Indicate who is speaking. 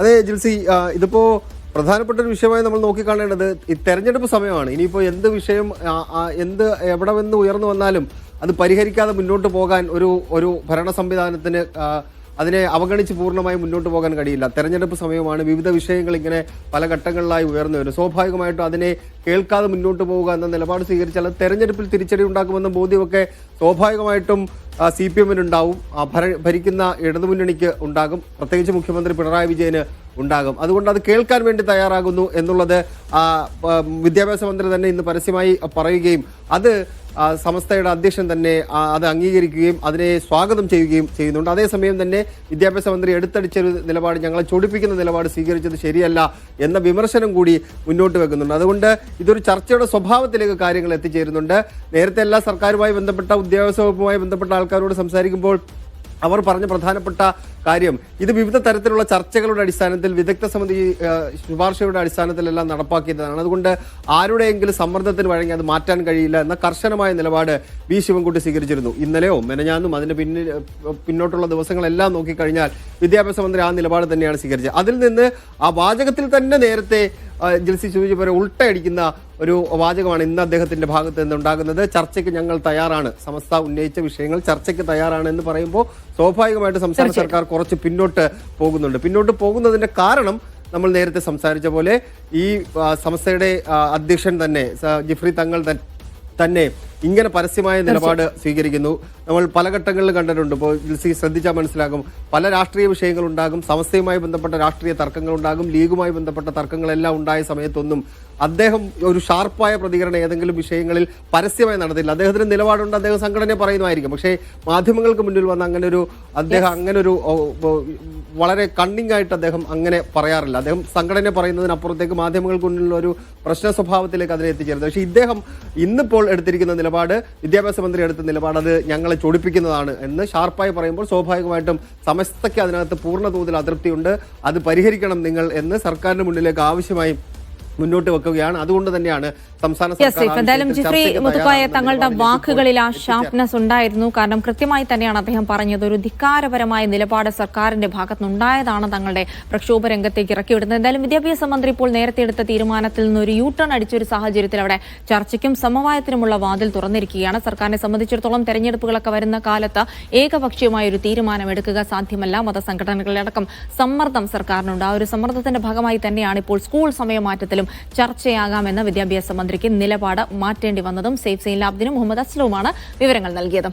Speaker 1: അതെ ജിൽസി, ഇതിപ്പോ പ്രധാനപ്പെട്ട ഒരു വിഷയമായി നമ്മൾ നോക്കിക്കാണേണ്ടത് ഈ തെരഞ്ഞെടുപ്പ് സമയമാണ്. ഇനിയിപ്പോൾ എന്ത് വിഷയം എവിടെ നിന്ന് ഉയർന്നു വന്നാലും അത് പരിഹരിക്കാതെ മുന്നോട്ട് പോകാൻ ഒരു ഭരണ സംവിധാനത്തിന് അതിനെ അവഗണിച്ച് പൂർണ്ണമായി മുന്നോട്ട് പോകാൻ കഴിയില്ല. തെരഞ്ഞെടുപ്പ് സമയമാണ്. വിവിധ വിഷയങ്ങൾ ഇങ്ങനെ പല ഘട്ടങ്ങളിലായി ഉയർന്നു വരും. സ്വാഭാവികമായിട്ടും അതിനെ കേൾക്കാതെ മുന്നോട്ട് പോവുക എന്ന നിലപാട് സ്വീകരിച്ചാൽ അത് തെരഞ്ഞെടുപ്പിൽ തിരിച്ചടി ഉണ്ടാക്കുമെന്ന ബോധ്യമൊക്കെ സ്വാഭാവികമായിട്ടും CPM-നുണ്ടാവും, ഭരിക്കുന്ന ഇടതുമുന്നണിക്ക് ഉണ്ടാകും, പ്രത്യേകിച്ച് മുഖ്യമന്ത്രി പിണറായി വിജയന് ഉണ്ടാകും. അതുകൊണ്ട് അത് കേൾക്കാൻ വേണ്ടി തയ്യാറാകുന്നു എന്നുള്ളത് വിദ്യാഭ്യാസ മന്ത്രി തന്നെ ഇന്ന് പരസ്യമായി പറയുകയും അത് സമസ്തയുടെ അധ്യക്ഷൻ തന്നെ അത് അംഗീകരിക്കുകയും അതിനെ സ്വാഗതം ചെയ്യുകയും ചെയ്യുന്നുണ്ട്. അതേസമയം തന്നെ വിദ്യാഭ്യാസ മന്ത്രി എടുത്തടിച്ചൊരു നിലപാട്, ഞങ്ങളെ ചൊടിപ്പിക്കുന്ന നിലപാട് സ്വീകരിച്ചത് ശരിയല്ല എന്ന വിമർശനം കൂടി മുന്നോട്ട് വെക്കുന്നുണ്ട്. അതുകൊണ്ട് ഇതൊരു ചർച്ചയുടെ സ്വഭാവത്തിലേക്ക് കാര്യങ്ങൾ എത്തിച്ചേരുന്നുണ്ട്. നേരത്തെ എല്ലാ സർക്കാരുമായി ബന്ധപ്പെട്ട ഉദ്യോഗസ്ഥ വകുപ്പുമായി ബന്ധപ്പെട്ട ആൾക്കാരോട് സംസാരിക്കുമ്പോൾ അവർ പറഞ്ഞ പ്രധാനപ്പെട്ട കാര്യം ഇത് വിവിധ തരത്തിലുള്ള ചർച്ചകളുടെ അടിസ്ഥാനത്തിൽ വിദഗ്ധ സമിതി ശുപാർശയുടെ അടിസ്ഥാനത്തിലെല്ലാം നടപ്പാക്കിയതാണ്. അതുകൊണ്ട് ആരുടെയെങ്കിലും സമ്മർദ്ദത്തിന് വഴങ്ങി അത് മാറ്റാൻ കഴിയില്ല എന്ന കർശനമായ നിലപാട് വി ശിവൻകുട്ടി സ്വീകരിച്ചിരുന്നു. ഇന്നലെയോ മെനഞ്ഞാന്നും അതിന് പിന്നോട്ടുള്ള ദിവസങ്ങളെല്ലാം നോക്കിക്കഴിഞ്ഞാൽ വിദ്യാഭ്യാസ മന്ത്രി ആ നിലപാട് തന്നെയാണ് സ്വീകരിച്ചത്. അതിൽ നിന്ന് ആ വാചകത്തിൽ തന്നെ നേരത്തെ ജിൽസി സൂചിപ്പിച്ച പോലെ ഉൾട്ടയടിക്കുന്ന ഒരു വാചകമാണ് ഇന്ന് അദ്ദേഹത്തിന്റെ ഭാഗത്ത് നിന്നുണ്ടാകുന്നത്. ചർച്ചയ്ക്ക് ഞങ്ങൾ തയ്യാറാണ്, സമസ്ത ഉന്നയിച്ച വിഷയങ്ങൾ ചർച്ചയ്ക്ക് തയ്യാറാണ് എന്ന് പറയുമ്പോൾ സ്വാഭാവികമായിട്ട് സംസ്ഥാന സർക്കാർ കുറച്ച് പിന്നോട്ട് പോകുന്നുണ്ട്. പിന്നോട്ട് പോകുന്നതിന്റെ കാരണം നമ്മൾ നേരത്തെ സംസാരിച്ച പോലെ ഈ സമസ്തയുടെ അധ്യക്ഷൻ തന്നെ ജിഫ്രി തങ്ങൾ തന്നെ ഇങ്ങനെ പരസ്യമായ നിലപാട് സ്വീകരിക്കുന്നു. നമ്മൾ പല ഘട്ടങ്ങളിൽ കണ്ടിട്ടുണ്ട്. ഇപ്പോൾ ജിൽസി ശ്രദ്ധിച്ചാൽ മനസ്സിലാകും, പല രാഷ്ട്രീയ വിഷയങ്ങളുണ്ടാകും, സമസ്തയുമായി ബന്ധപ്പെട്ട രാഷ്ട്രീയ തർക്കങ്ങളുണ്ടാകും, ലീഗുമായി ബന്ധപ്പെട്ട തർക്കങ്ങളെല്ലാം ഉണ്ടായ സമയത്തൊന്നും അദ്ദേഹം ഒരു ഷാർപ്പായ പ്രതികരണം ഏതെങ്കിലും വിഷയങ്ങളിൽ പരസ്യമായി നടത്തില്ല. അദ്ദേഹത്തിന് നിലപാടുണ്ട്, അദ്ദേഹം സംഘടനയെ പറയുന്നതായിരിക്കും. പക്ഷേ മാധ്യമങ്ങൾക്ക് മുന്നിൽ വന്ന അങ്ങനൊരു വളരെ കണ്ണിങ് ആയിട്ട് അദ്ദേഹം അങ്ങനെ പറയാറില്ല. അദ്ദേഹം സംഘടനയെ പറയുന്നതിനപ്പുറത്തേക്ക് മാധ്യമങ്ങൾക്ക് മുന്നിലുള്ള ഒരു പ്രശ്ന സ്വഭാവത്തിലേക്ക് അതിനെ എത്തിച്ചേരുന്നത്. പക്ഷേ ഇദ്ദേഹം ഇന്നിപ്പോൾ എടുത്തിരിക്കുന്ന നിലപാട്, വിദ്യാഭ്യാസ മന്ത്രി എടുത്ത നിലപാട്, അത് ഞങ്ങളെ ചൊടിപ്പിക്കുന്നതാണ് എന്ന് ഷാർപ്പായി പറയുമ്പോൾ സ്വാഭാവികമായിട്ടും സമസ്തയ്ക്ക് അതിനകത്ത് പൂർണ്ണ തോതിൽ അതൃപ്തിയുണ്ട്. അത് പരിഹരിക്കണം നിങ്ങൾ എന്ന് സർക്കാരിന് മുന്നിലേക്ക് ആവശ്യമായി മുന്നോട്ട് വെക്കുകയാണ്. അതുകൊണ്ട് തന്നെയാണ് സംസ്ഥാന
Speaker 2: എന്തായാലും ജിഫ്രി മുത്തുക്കോയ തങ്ങളുടെ വാക്കുകളിൽ ആ ഷാർപ്നെസ് ഉണ്ടായിരുന്നു. കാരണം കൃത്യമായി തന്നെയാണ് അദ്ദേഹം പറഞ്ഞത്, ഒരു ധിക്കാരപരമായ നിലപാട് സർക്കാരിന്റെ ഭാഗത്തുനിന്നുണ്ടായതാണ് തങ്ങളുടെ പ്രക്ഷോഭ രംഗത്തേക്ക് ഇറക്കിവിടുന്നത്. എന്തായാലും വിദ്യാഭ്യാസ മന്ത്രി ഇപ്പോൾ നേരത്തെ എടുത്ത തീരുമാനത്തിൽ നിന്ന് ഒരു യൂട്ടേൺ അടിച്ചൊരു സാഹചര്യത്തിൽ അവിടെ ചർച്ചയ്ക്കും സമവായത്തിനുമുള്ള വാതിൽ തുറന്നിരിക്കുകയാണ്. സർക്കാരിനെ സംബന്ധിച്ചിടത്തോളം തെരഞ്ഞെടുപ്പുകളൊക്കെ വരുന്ന കാലത്ത് ഏകപക്ഷീയമായ ഒരു തീരുമാനമെടുക്കുക സാധ്യമല്ല. മതസംഘടനകളിലടക്കം സമ്മർദ്ദം സർക്കാരിനുണ്ട്. ആ ഒരു സമ്മർദ്ദത്തിന്റെ ഭാഗമായി തന്നെയാണ് ഇപ്പോൾ സ്കൂൾ സമയമാറ്റത്തിലും ചർച്ചയാകാമെന്ന വിദ്യാഭ്യാസ മന്ത്രിക്ക് നിലപാട് മാറ്റേണ്ടി വന്നതും. സേഫ് സെയിൻ ലാബ്ദിനും മുഹമ്മദ് അസ്ലവുമാണ് വിവരങ്ങൾ നൽകിയത്.